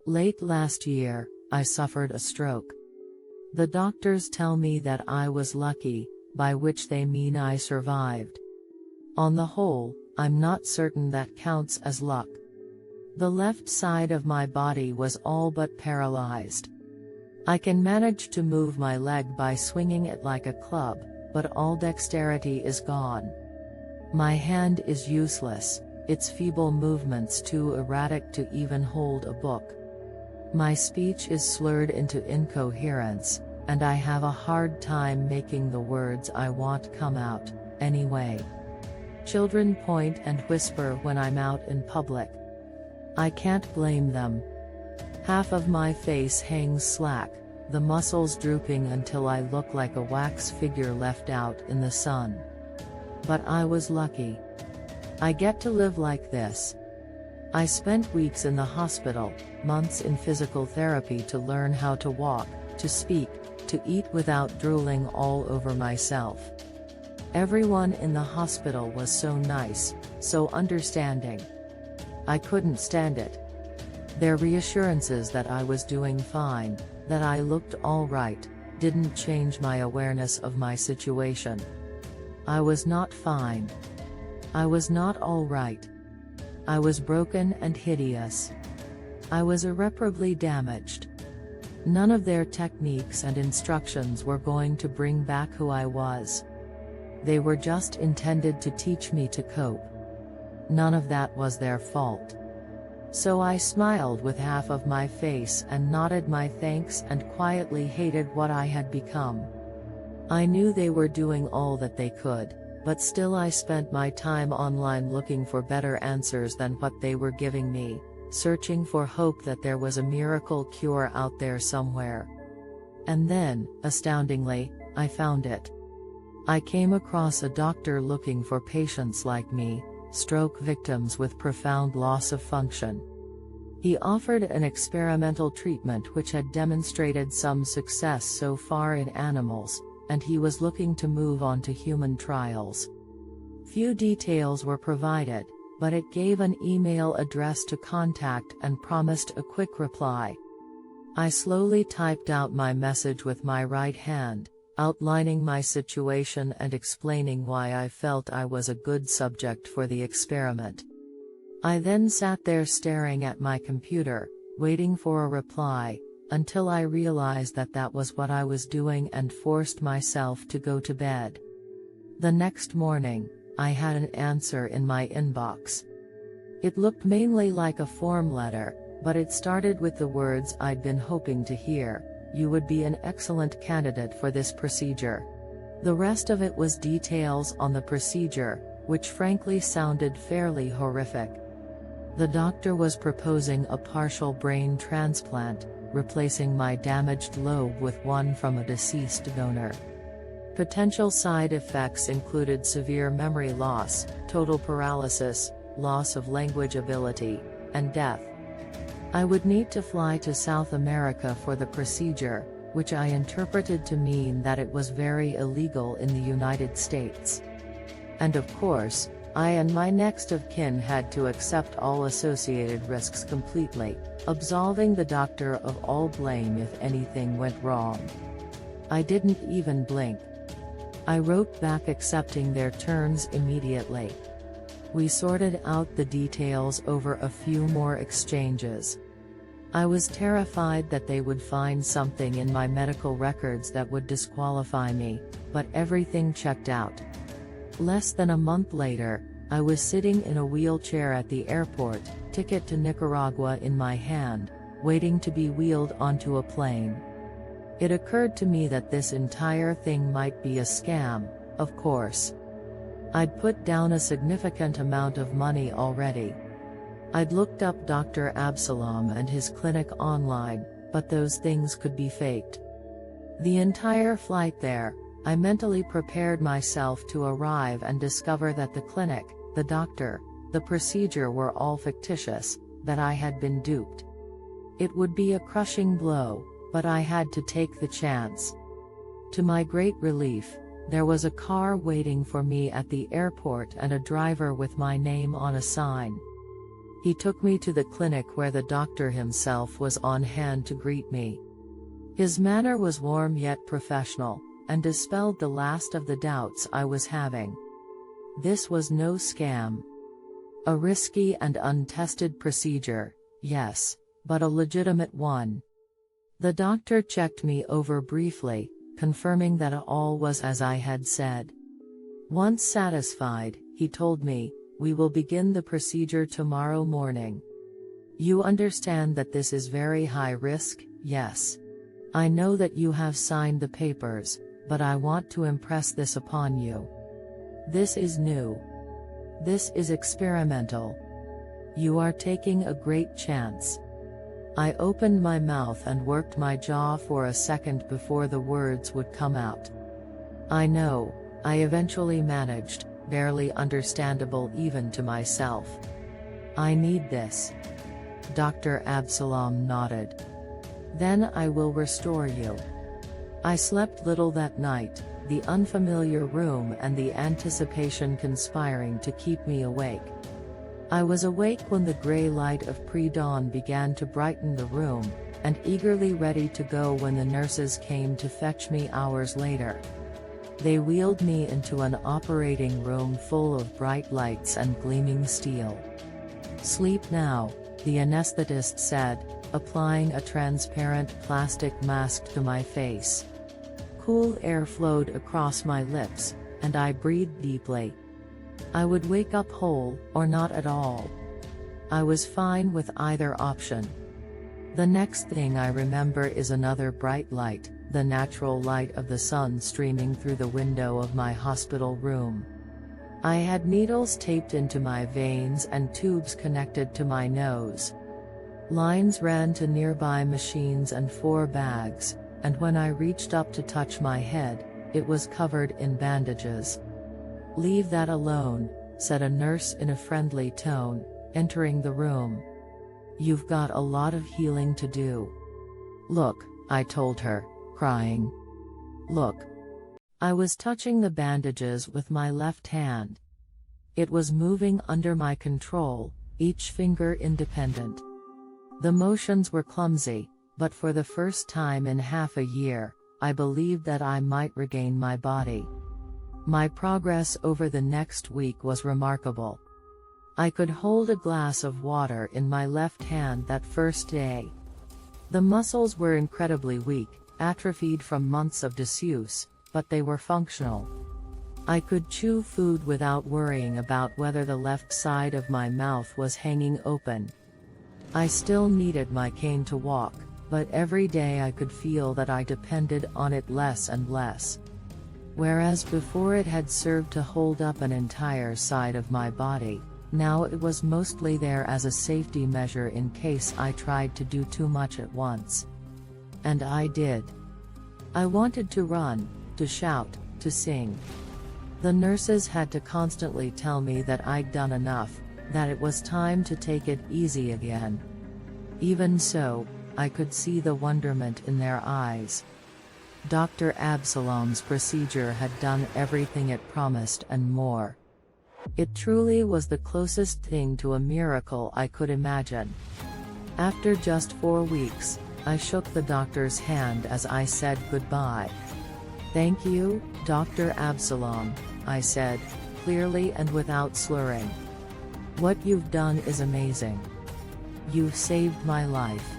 Late last year, I suffered a stroke. The doctors tell me that I was lucky, by which they mean I survived. On the whole, I'm not certain that counts as luck. The left side of my body was all but paralyzed. I can manage to move my leg by swinging it like a club, but all dexterity is gone. My hand is useless, its feeble movements too erratic to even hold a book. My speech is slurred into incoherence, and I have a hard time making the words I want come out, anyway. Children point and whisper when I'm out in public. I can't blame them. Half of my face hangs slack, the muscles drooping until I look like a wax figure left out in the sun. But I was lucky. I get to live like this. I spent weeks in the hospital, months in physical therapy to learn how to walk, to speak, to eat without drooling all over myself. Everyone in the hospital was so nice, so understanding. I couldn't stand it. Their reassurances that I was doing fine, that I looked all right, didn't change my awareness of my situation. I was not fine. I was not all right. I was broken and hideous. I was irreparably damaged. None of their techniques and instructions were going to bring back who I was. They were just intended to teach me to cope. None of that was their fault. So I smiled with half of my face and nodded my thanks and quietly hated what I had become. I knew they were doing all that they could, but still I spent my time online looking for better answers than what they were giving me, searching for hope that there was a miracle cure out there somewhere. And then, astoundingly, I found it. I came across a doctor looking for patients like me, stroke victims with profound loss of function. He offered an experimental treatment which had demonstrated some success so far in animals, and he was looking to move on to human trials. Few details were provided, but it gave an email address to contact and promised a quick reply. I slowly typed out my message with my right hand, outlining my situation and explaining why I felt I was a good subject for the experiment. I then sat there staring at my computer, waiting for a reply, until I realized that that was what I was doing and forced myself to go to bed. The next morning, I had an answer in my inbox. It looked mainly like a form letter, but it started with the words I'd been hoping to hear: "You would be an excellent candidate for this procedure." The rest of it was details on the procedure, which frankly sounded fairly horrific. The doctor was proposing a partial brain transplant, replacing my damaged lobe with one from a deceased donor. Potential side effects included severe memory loss, total paralysis, loss of language ability, and death. I would need to fly to South America for the procedure, which I interpreted to mean that it was very illegal in the United States. And of course, I and my next of kin had to accept all associated risks completely, absolving the doctor of all blame if anything went wrong. I didn't even blink. I wrote back accepting their terms immediately. We sorted out the details over a few more exchanges. I was terrified that they would find something in my medical records that would disqualify me, but everything checked out. Less than a month later, I was sitting in a wheelchair at the airport, ticket to Nicaragua in my hand, waiting to be wheeled onto a plane. It occurred to me that this entire thing might be a scam, of course. I'd put down a significant amount of money already. I'd looked up Dr. Absalom and his clinic online, but those things could be faked. The entire flight there, I mentally prepared myself to arrive and discover that the clinic, the doctor, the procedure were all fictitious, that I had been duped. It would be a crushing blow, but I had to take the chance. To my great relief, there was a car waiting for me at the airport and a driver with my name on a sign. He took me to the clinic where the doctor himself was on hand to greet me. His manner was warm yet professional, and dispelled the last of the doubts I was having. This was no scam. A risky and untested procedure, yes, but a legitimate one. The doctor checked me over briefly, confirming that all was as I had said. Once satisfied, he told me, "We will begin the procedure tomorrow morning. You understand that this is very high risk, yes? I know that you have signed the papers, but I want to impress this upon you. This is new. This is experimental. You are taking a great chance." I opened my mouth and worked my jaw for a second before the words would come out. "I know," I eventually managed, barely understandable even to myself. "I need this." Dr. Absalom nodded. "Then I will restore you." I slept little that night, the unfamiliar room and the anticipation conspiring to keep me awake. I was awake when the gray light of pre-dawn began to brighten the room, and eagerly ready to go when the nurses came to fetch me hours later. They wheeled me into an operating room full of bright lights and gleaming steel. "Sleep now," the anesthetist said, applying a transparent plastic mask to my face. Cool air flowed across my lips, and I breathed deeply. I would wake up whole, or not at all. I was fine with either option. The next thing I remember is another bright light, the natural light of the sun streaming through the window of my hospital room. I had needles taped into my veins and tubes connected to my nose. Lines ran to nearby machines and 4 bags, and when I reached up to touch my head, it was covered in bandages. "Leave that alone," said a nurse in a friendly tone, entering the room. "You've got a lot of healing to do." "Look," I told her, crying. "Look." I was touching the bandages with my left hand. It was moving under my control, each finger independent. The motions were clumsy, but for the first time in half a year, I believed that I might regain my body. My progress over the next week was remarkable. I could hold a glass of water in my left hand that first day. The muscles were incredibly weak, atrophied from months of disuse, but they were functional. I could chew food without worrying about whether the left side of my mouth was hanging open. I still needed my cane to walk, but every day I could feel that I depended on it less and less. Whereas before it had served to hold up an entire side of my body, now it was mostly there as a safety measure in case I tried to do too much at once. And I did. I wanted to run, to shout, to sing. The nurses had to constantly tell me that I'd done enough, that it was time to take it easy again. Even so, I could see the wonderment in their eyes. Dr. Absalom's procedure had done everything it promised and more. It truly was the closest thing to a miracle I could imagine. After just 4 weeks, I shook the doctor's hand as I said goodbye. "Thank you, Dr. Absalom," I said, clearly and without slurring. "What you've done is amazing. You've saved my life."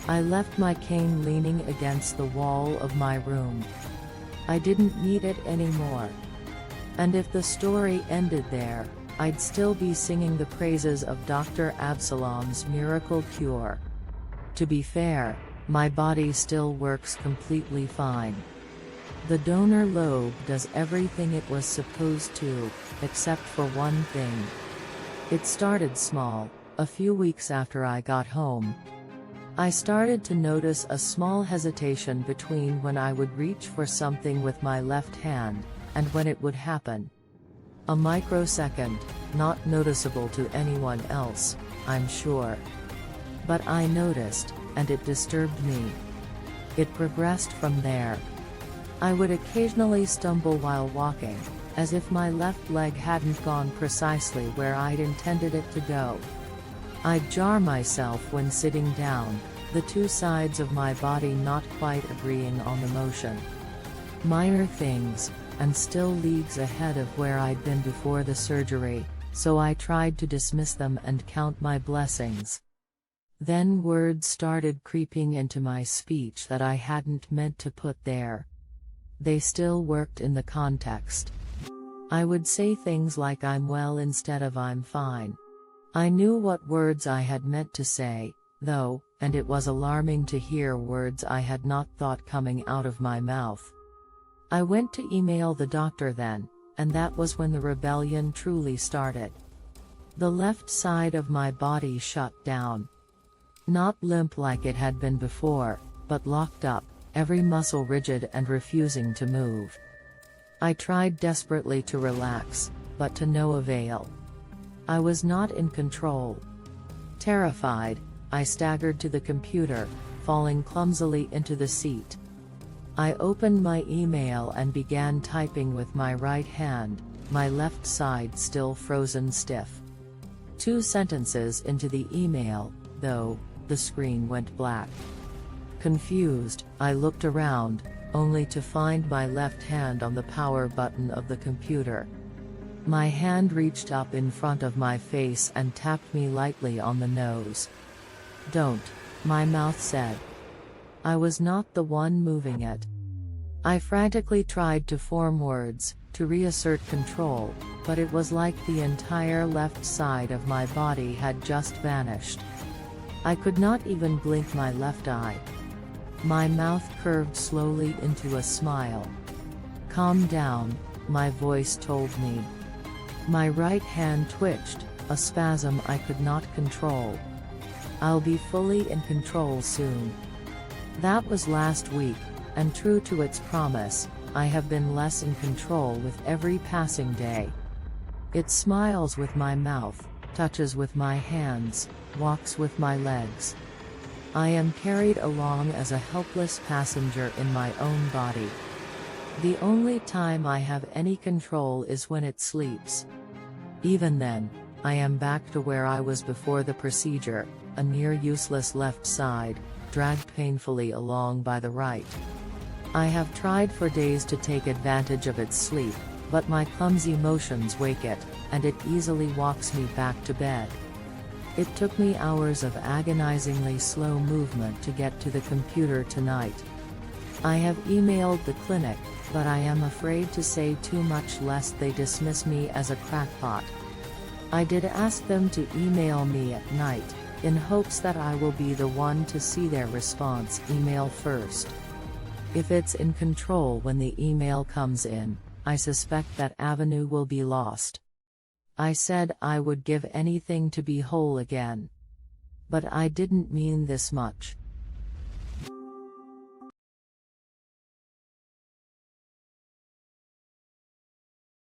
I left my cane leaning against the wall of my room. I didn't need it anymore. And if the story ended there, I'd still be singing the praises of Dr. Absalom's miracle cure. To be fair, my body still works completely fine. The donor lobe does everything it was supposed to, except for one thing. It started small, a few weeks after I got home. I started to notice a small hesitation between when I would reach for something with my left hand, and when it would happen. A microsecond, not noticeable to anyone else, I'm sure. But I noticed, and it disturbed me. It progressed from there. I would occasionally stumble while walking, as if my left leg hadn't gone precisely where I'd intended it to go. I'd jar myself when sitting down, the two sides of my body not quite agreeing on the motion. Minor things, and still leagues ahead of where I'd been before the surgery, so I tried to dismiss them and count my blessings. Then words started creeping into my speech that I hadn't meant to put there. They still worked in the context. I would say things like "I'm well" instead of "I'm fine." I knew what words I had meant to say, though, and it was alarming to hear words I had not thought coming out of my mouth. I went to email the doctor then, and that was when the rebellion truly started. The left side of my body shut down. Not limp like it had been before, but locked up, every muscle rigid and refusing to move. I tried desperately to relax, but to no avail. I was not in control. Terrified, I staggered to the computer, falling clumsily into the seat. I opened my email and began typing with my right hand, my left side still frozen stiff. 2 sentences into the email, though, the screen went black. Confused, I looked around, only to find my left hand on the power button of the computer. My hand reached up in front of my face and tapped me lightly on the nose. "Don't," my mouth said. I was not the one moving it. I frantically tried to form words, to reassert control, but it was like the entire left side of my body had just vanished. I could not even blink my left eye. My mouth curved slowly into a smile. "Calm down," my voice told me. My right hand twitched, a spasm I could not control. "I'll be fully in control soon." That was last week, and true to its promise, I have been less in control with every passing day. It smiles with my mouth, touches with my hands, walks with my legs. I am carried along as a helpless passenger in my own body. The only time I have any control is when it sleeps. Even then, I am back to where I was before the procedure, a near useless left side, dragged painfully along by the right. I have tried for days to take advantage of its sleep, but my clumsy motions wake it, and it easily walks me back to bed. It took me hours of agonizingly slow movement to get to the computer tonight. I have emailed the clinic, but I am afraid to say too much lest they dismiss me as a crackpot. I did ask them to email me at night, in hopes that I will be the one to see their response email first. If it's in control when the email comes in, I suspect that avenue will be lost. I said I would give anything to be whole again. But I didn't mean this much.